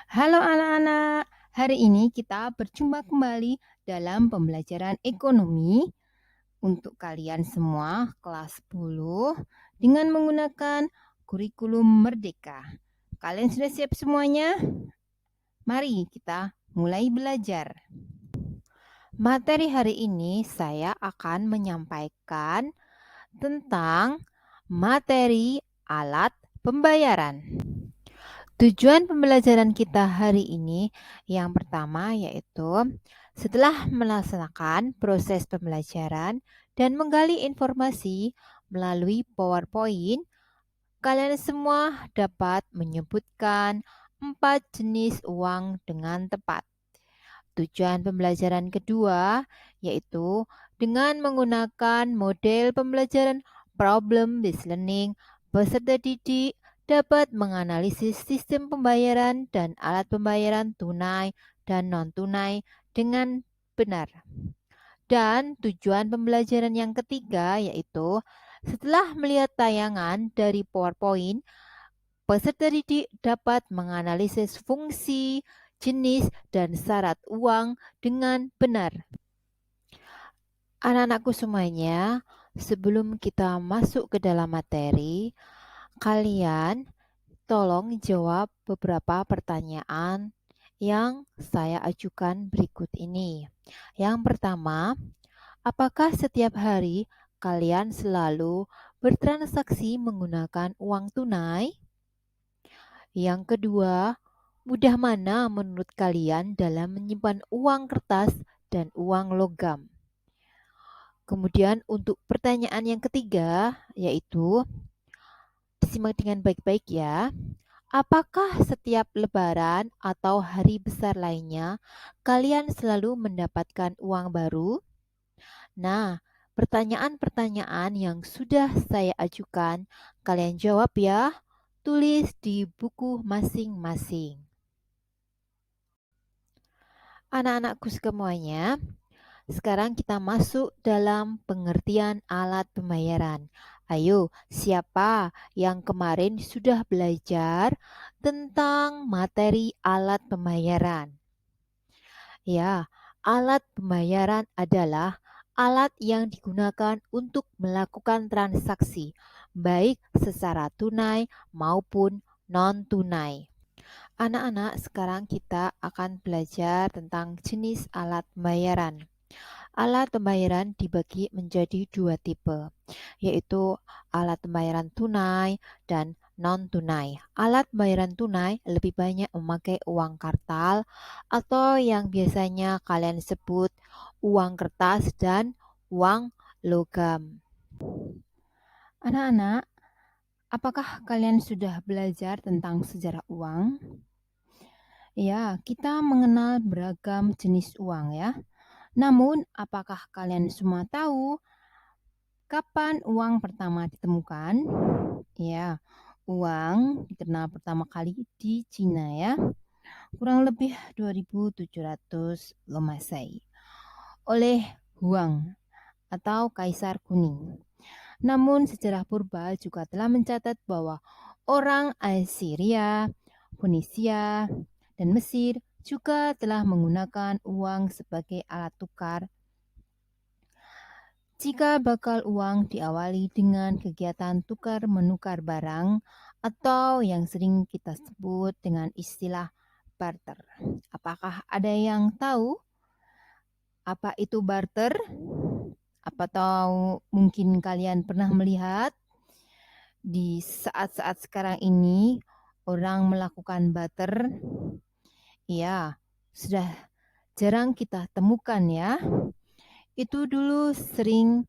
Halo anak-anak, hari ini kita berjumpa kembali dalam pembelajaran ekonomi untuk kalian semua kelas 10 dengan menggunakan kurikulum Merdeka. Kalian sudah siap semuanya? Mari kita mulai belajar. Materi hari ini saya akan menyampaikan tentang materi alat pembayaran. Tujuan pembelajaran kita hari ini yang pertama yaitu setelah melaksanakan proses pembelajaran dan menggali informasi melalui PowerPoint, kalian semua dapat menyebutkan 4 jenis uang dengan tepat. Tujuan pembelajaran kedua yaitu dengan menggunakan model pembelajaran problem-based learning, peserta didik dapat menganalisis sistem pembayaran dan alat pembayaran tunai dan non-tunai dengan benar. Dan tujuan pembelajaran yang ketiga yaitu setelah melihat tayangan dari PowerPoint, peserta didik dapat menganalisis fungsi, jenis, dan syarat uang dengan benar. Anak-anakku semuanya, sebelum kita masuk ke dalam materi, kalian tolong jawab beberapa pertanyaan yang saya ajukan berikut ini. Yang pertama, apakah setiap hari kalian selalu bertransaksi menggunakan uang tunai? Yang kedua, mudah mana menurut kalian dalam menyimpan uang kertas dan uang logam? Kemudian untuk pertanyaan yang ketiga, yaitu disimak dengan baik-baik ya. Apakah setiap lebaran atau hari besar lainnya, kalian selalu mendapatkan uang baru? Nah, pertanyaan-pertanyaan yang sudah saya ajukan, kalian jawab ya. Tulis di buku masing-masing. Anak-anakku semuanya, sekarang kita masuk dalam pengertian alat pembayaran. Ayo, siapa yang kemarin sudah belajar tentang materi alat pembayaran? Ya, alat pembayaran adalah alat yang digunakan untuk melakukan transaksi, baik secara tunai maupun non-tunai. Anak-anak, sekarang kita akan belajar tentang jenis alat pembayaran. Alat pembayaran dibagi menjadi dua tipe, yaitu alat pembayaran tunai dan non-tunai. Alat pembayaran tunai lebih banyak memakai uang kartal atau yang biasanya kalian sebut uang kertas dan uang logam. Anak-anak, apakah kalian sudah belajar tentang sejarah uang? Ya, kita mengenal beragam jenis uang ya. Namun, apakah kalian semua tahu kapan uang pertama ditemukan? Ya, uang dikenal pertama kali di Cina ya, kurang lebih 2700 Masehi oleh Huang atau Kaisar Kuning. Namun sejarah purba juga telah mencatat bahwa orang Assyria, Fenisia, dan Mesir juga telah menggunakan uang sebagai alat tukar. Jika bakal uang diawali dengan kegiatan tukar-menukar barang atau yang sering kita sebut dengan istilah barter. Apakah ada yang tahu apa itu barter? Apa tahu mungkin kalian pernah melihat di saat-saat sekarang ini orang melakukan barter? Ya, sudah jarang kita temukan ya. Itu dulu sering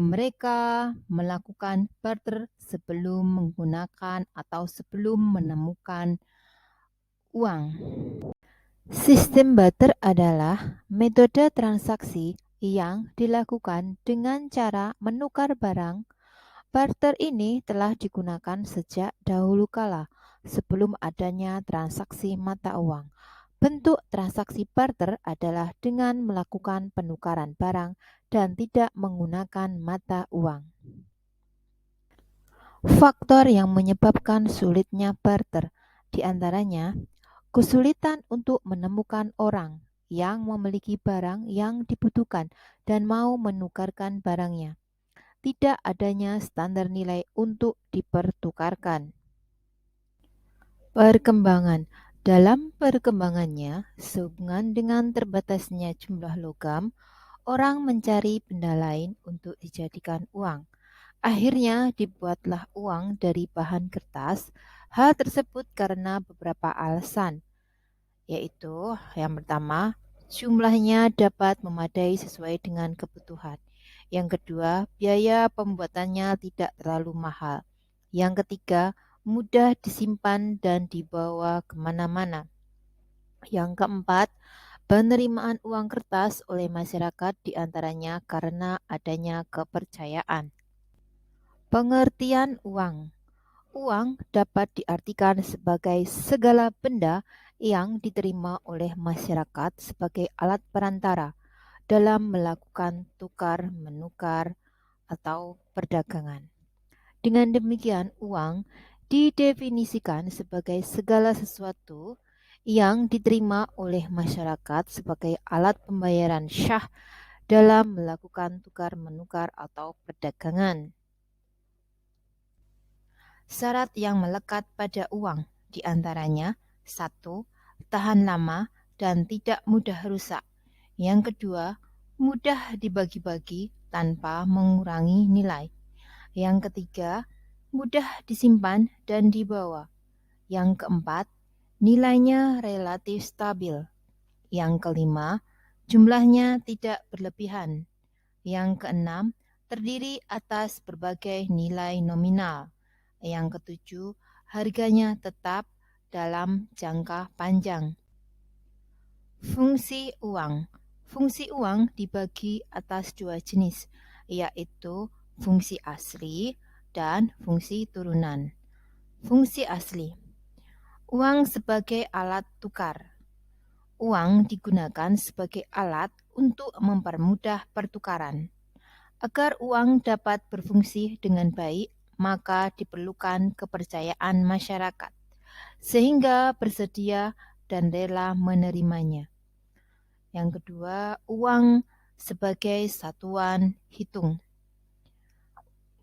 mereka melakukan barter sebelum menggunakan atau sebelum menemukan uang. Sistem barter adalah metode transaksi yang dilakukan dengan cara menukar barang. Barter ini telah digunakan sejak dahulu kala sebelum adanya transaksi mata uang. Bentuk transaksi barter adalah dengan melakukan penukaran barang dan tidak menggunakan mata uang. Faktor yang menyebabkan sulitnya barter diantaranya Kesulitan untuk menemukan orang yang memiliki barang yang dibutuhkan dan mau menukarkan barangnya. Tidak adanya standar nilai untuk dipertukarkan. Perkembangan. Dalam perkembangannya, sehubungan dengan terbatasnya jumlah logam, orang mencari benda lain untuk dijadikan uang. Akhirnya dibuatlah uang dari bahan kertas. Hal tersebut karena beberapa alasan, yaitu yang pertama, jumlahnya dapat memadai sesuai dengan kebutuhan. Yang kedua, biaya pembuatannya tidak terlalu mahal. Yang ketiga, mudah disimpan dan dibawa kemana-mana. Yang keempat, penerimaan uang kertas oleh masyarakat diantaranya karena adanya kepercayaan. Pengertian uang. Uang dapat diartikan sebagai segala benda yang diterima oleh masyarakat sebagai alat perantara dalam melakukan tukar-menukar atau perdagangan. Dengan demikian, uang didefinisikan sebagai segala sesuatu yang diterima oleh masyarakat sebagai alat pembayaran syah dalam melakukan tukar-menukar atau perdagangan. Syarat yang melekat pada uang diantaranya: 1. Tahan lama dan tidak mudah rusak. Yang kedua, mudah dibagi-bagi tanpa mengurangi nilai. Yang ketiga, mudah disimpan dan dibawa. Yang keempat, nilainya relatif stabil. Yang kelima, jumlahnya tidak berlebihan. Yang keenam, terdiri atas berbagai nilai nominal. Yang ketujuh, harganya tetap dalam jangka panjang. Fungsi uang. Fungsi uang dibagi atas dua jenis, yaitu fungsi asli dan fungsi turunan. Fungsi asli. Uang sebagai alat tukar. Uang digunakan sebagai alat untuk mempermudah pertukaran. Agar uang dapat berfungsi dengan baik, maka diperlukan kepercayaan masyarakat, sehingga bersedia dan rela menerimanya. Yang kedua, uang sebagai satuan hitung.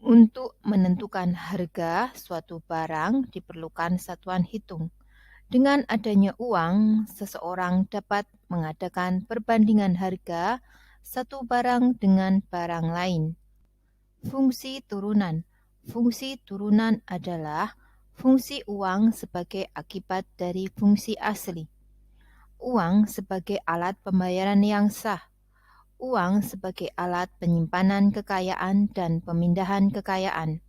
Untuk menentukan harga suatu barang diperlukan satuan hitung. Dengan adanya uang, seseorang dapat mengadakan perbandingan harga satu barang dengan barang lain. Fungsi turunan. Fungsi turunan adalah fungsi uang sebagai akibat dari fungsi asli. Uang sebagai alat pembayaran yang sah. Uang sebagai alat penyimpanan kekayaan dan pemindahan kekayaan.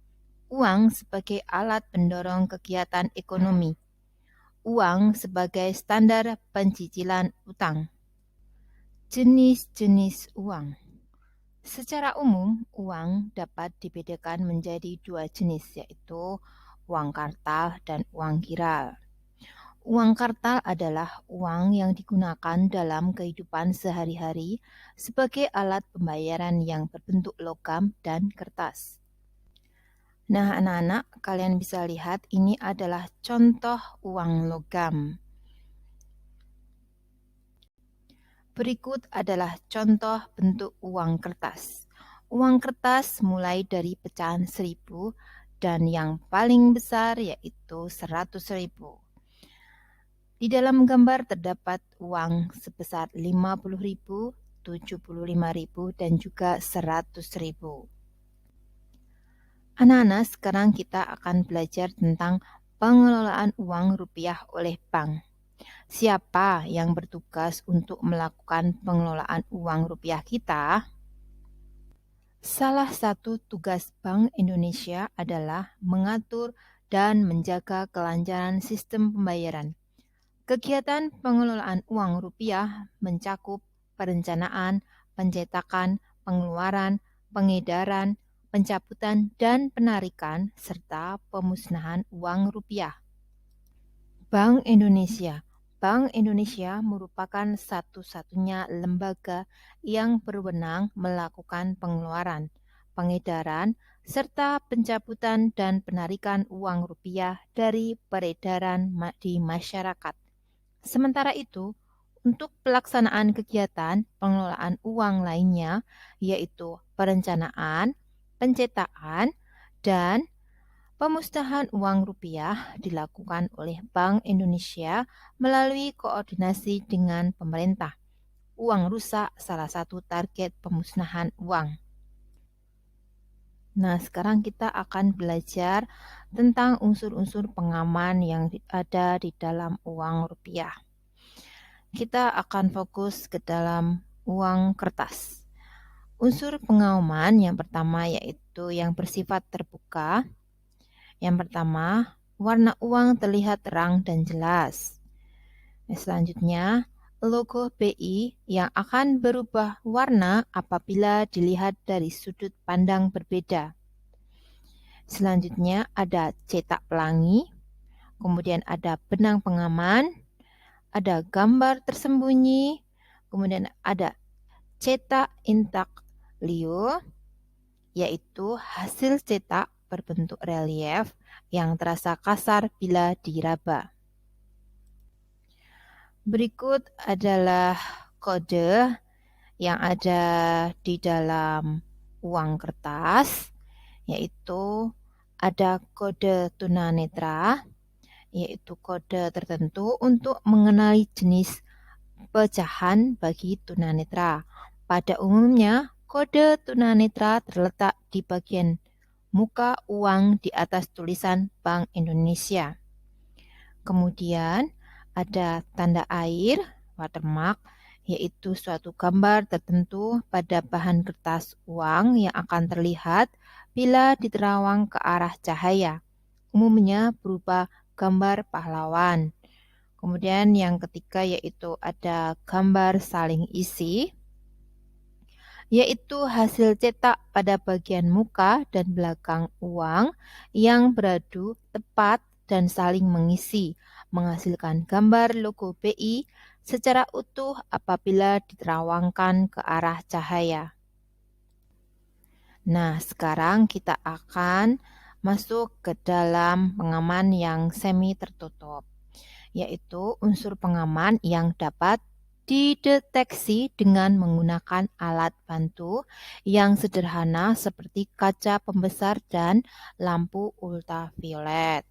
Uang sebagai alat pendorong kegiatan ekonomi. Uang sebagai standar pencicilan utang. Jenis-jenis uang. Secara umum, uang dapat dibedakan menjadi dua jenis, yaitu uang kartal dan uang kiral. Uang kartal adalah uang yang digunakan dalam kehidupan sehari-hari sebagai alat pembayaran yang berbentuk logam dan kertas. Nah, anak-anak, kalian bisa lihat ini adalah contoh uang logam. Berikut adalah contoh bentuk uang kertas. Uang kertas mulai dari pecahan 1.000 dan yang paling besar yaitu 100.000. Di dalam gambar terdapat uang sebesar 50.000, 75.000 dan juga 100.000. Anak-anak, sekarang kita akan belajar tentang pengelolaan uang rupiah oleh bank. Siapa yang bertugas untuk melakukan pengelolaan uang rupiah kita? Salah satu tugas Bank Indonesia adalah mengatur dan menjaga kelancaran sistem pembayaran. Kegiatan pengelolaan uang rupiah mencakup perencanaan, pencetakan, pengeluaran, pengedaran, pencabutan, dan penarikan, serta pemusnahan uang rupiah. Bank Indonesia. Bank Indonesia merupakan satu-satunya lembaga yang berwenang melakukan pengeluaran, pengedaran, serta pencabutan dan penarikan uang rupiah dari peredaran di masyarakat. Sementara itu, untuk pelaksanaan kegiatan pengelolaan uang lainnya, yaitu perencanaan, pencetakan, dan pemusnahan uang rupiah dilakukan oleh Bank Indonesia melalui koordinasi dengan pemerintah. Uang rusak salah satu target pemusnahan uang. Nah, sekarang kita akan belajar tentang unsur-unsur pengaman yang ada di dalam uang rupiah. Kita akan fokus ke dalam uang kertas. Unsur pengaman yang pertama yaitu yang bersifat terbuka. Yang pertama, warna uang terlihat terang dan jelas. Selanjutnya, logo BI yang akan berubah warna apabila dilihat dari sudut pandang berbeda. Selanjutnya ada cetak pelangi, kemudian ada benang pengaman, ada gambar tersembunyi, kemudian ada cetak intaglio, yaitu hasil cetak berbentuk relief yang terasa kasar bila diraba. Berikut adalah kode yang ada di dalam uang kertas, yaitu ada kode tunanetra, yaitu kode tertentu untuk mengenali jenis pecahan bagi tunanetra. Pada umumnya, kode tunanetra terletak di bagian muka uang di atas tulisan Bank Indonesia. Kemudian ada tanda air, watermark, yaitu suatu gambar tertentu pada bahan kertas uang yang akan terlihat bila diterawang ke arah cahaya. Umumnya berupa gambar pahlawan. Kemudian yang ketiga yaitu ada gambar saling isi, yaitu hasil cetak pada bagian muka dan belakang uang yang beradu tepat dan saling mengisi, menghasilkan gambar logo BI secara utuh apabila diterawangkan ke arah cahaya. Nah, sekarang kita akan masuk ke dalam pengaman yang semi tertutup, yaitu unsur pengaman yang dapat dideteksi dengan menggunakan alat bantu yang sederhana seperti kaca pembesar dan lampu ultraviolet.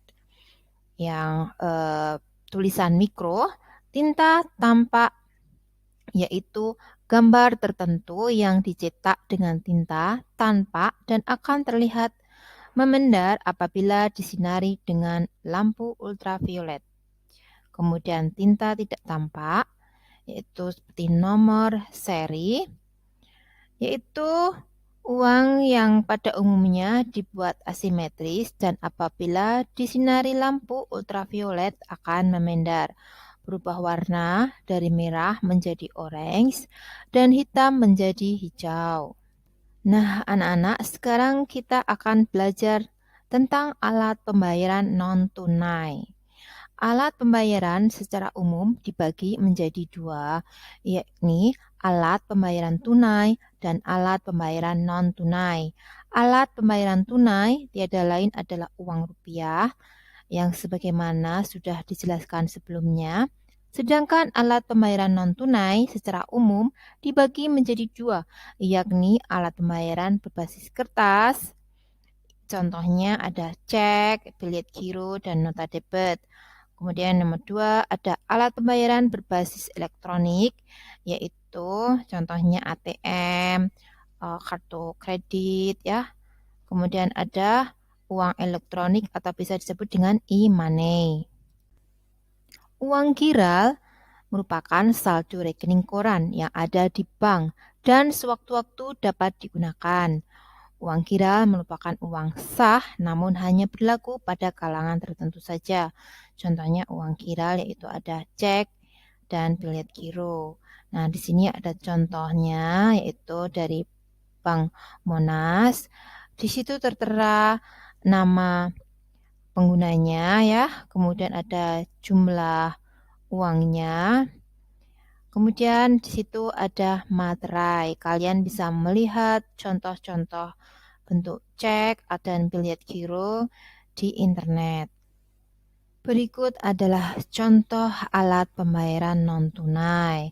Yang tulisan mikro, tinta tampak yaitu gambar tertentu yang dicetak dengan tinta tanpa dan akan terlihat memendar apabila disinari dengan lampu ultraviolet. Kemudian tinta tidak tampak, yaitu seperti nomor seri, yaitu uang yang pada umumnya dibuat asimetris dan apabila disinari lampu ultraviolet akan memendar, berubah warna dari merah menjadi orange dan hitam menjadi hijau. Nah, anak-anak, sekarang kita akan belajar tentang alat pembayaran non-tunai. Alat pembayaran secara umum dibagi menjadi dua, yakni alat pembayaran tunai dan alat pembayaran non-tunai. Alat pembayaran tunai tiada lain adalah uang rupiah yang sebagaimana sudah dijelaskan sebelumnya. Sedangkan alat pembayaran non-tunai secara umum dibagi menjadi dua, yakni alat pembayaran berbasis kertas. Contohnya ada cek, bilet giro, dan nota debit. Kemudian nomor dua ada alat pembayaran berbasis elektronik, yaitu contohnya ATM, kartu kredit ya. Kemudian ada uang elektronik atau bisa disebut dengan e-money. Uang giral merupakan saldo rekening koran yang ada di bank dan sewaktu-waktu dapat digunakan. Uang giral merupakan uang sah namun hanya berlaku pada kalangan tertentu saja. Contohnya uang giral yaitu ada cek dan bilet giro. Nah, di sini ada contohnya yaitu dari Bank Monas. Di situ tertera nama penggunanya ya, kemudian ada jumlah uangnya. Kemudian di situ ada materai. Kalian bisa melihat contoh-contoh bentuk cek dan bilet giro di internet. Berikut adalah contoh alat pembayaran non-tunai.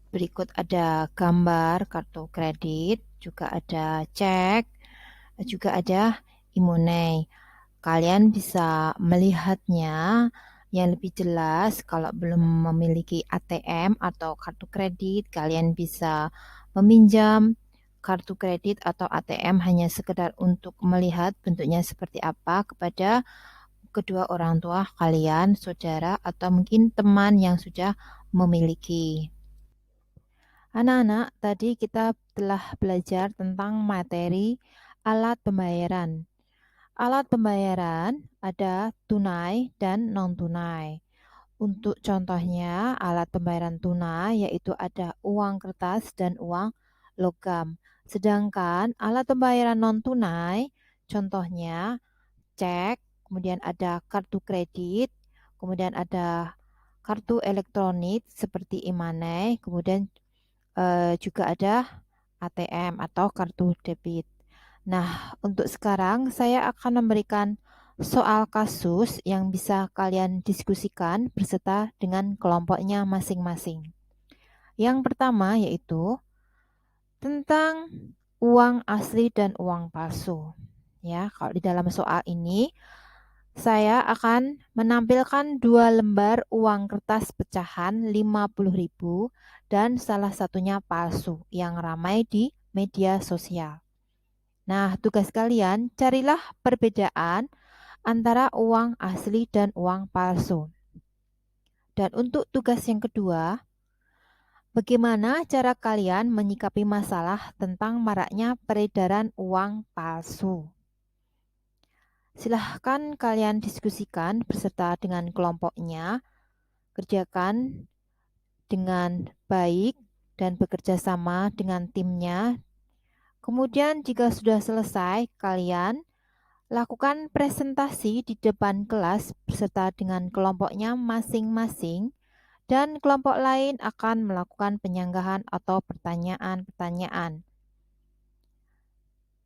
Berikut ada gambar kartu kredit, juga ada cek, juga ada e-money. Kalian bisa melihatnya yang lebih jelas kalau belum memiliki ATM atau kartu kredit, kalian bisa meminjam kartu kredit atau ATM hanya sekedar untuk melihat bentuknya seperti apa kepada kedua orang tua kalian, saudara, atau mungkin teman yang sudah memiliki. Anak-anak, tadi kita telah belajar tentang materi alat pembayaran. Alat pembayaran ada tunai dan non-tunai. Untuk contohnya, alat pembayaran tunai yaitu ada uang kertas dan uang logam. Sedangkan alat pembayaran non-tunai, contohnya cek, kemudian ada kartu kredit, kemudian ada kartu elektronik seperti e-money, kemudian juga ada ATM atau kartu debit. Nah, untuk sekarang saya akan memberikan soal kasus yang bisa kalian diskusikan beserta dengan kelompoknya masing-masing. Yang pertama yaitu tentang uang asli dan uang palsu. Ya, kalau di dalam soal ini saya akan menampilkan dua lembar uang kertas pecahan 50.000 dan salah satunya palsu yang ramai di media sosial. Nah, tugas kalian carilah perbedaan antara uang asli dan uang palsu. Dan untuk tugas yang kedua, bagaimana cara kalian menyikapi masalah tentang maraknya peredaran uang palsu? Silahkan kalian diskusikan beserta dengan kelompoknya, kerjakan dengan baik dan bekerja sama dengan timnya. Kemudian jika sudah selesai, kalian lakukan presentasi di depan kelas beserta dengan kelompoknya masing-masing dan kelompok lain akan melakukan penyanggahan atau pertanyaan-pertanyaan.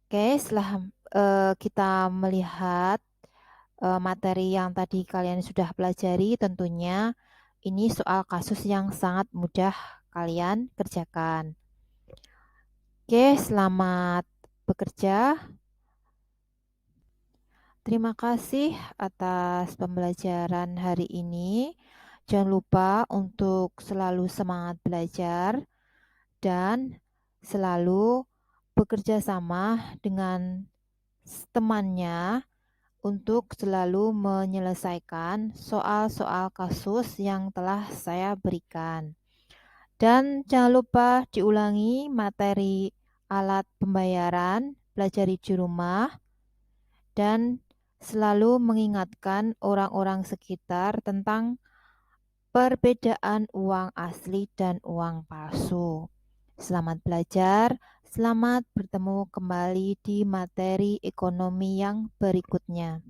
Oke, setelah kita melihat materi yang tadi kalian sudah pelajari, tentunya ini soal kasus yang sangat mudah kalian kerjakan. Oke, selamat bekerja. Terima kasih atas pembelajaran hari ini. Jangan lupa untuk selalu semangat belajar dan selalu bekerja sama dengan temannya untuk selalu menyelesaikan soal-soal kasus yang telah saya berikan. Dan jangan lupa diulangi materi alat pembayaran, pelajari di rumah, dan selalu mengingatkan orang-orang sekitar tentang perbedaan uang asli dan uang palsu. Selamat belajar, selamat bertemu kembali di materi ekonomi yang berikutnya.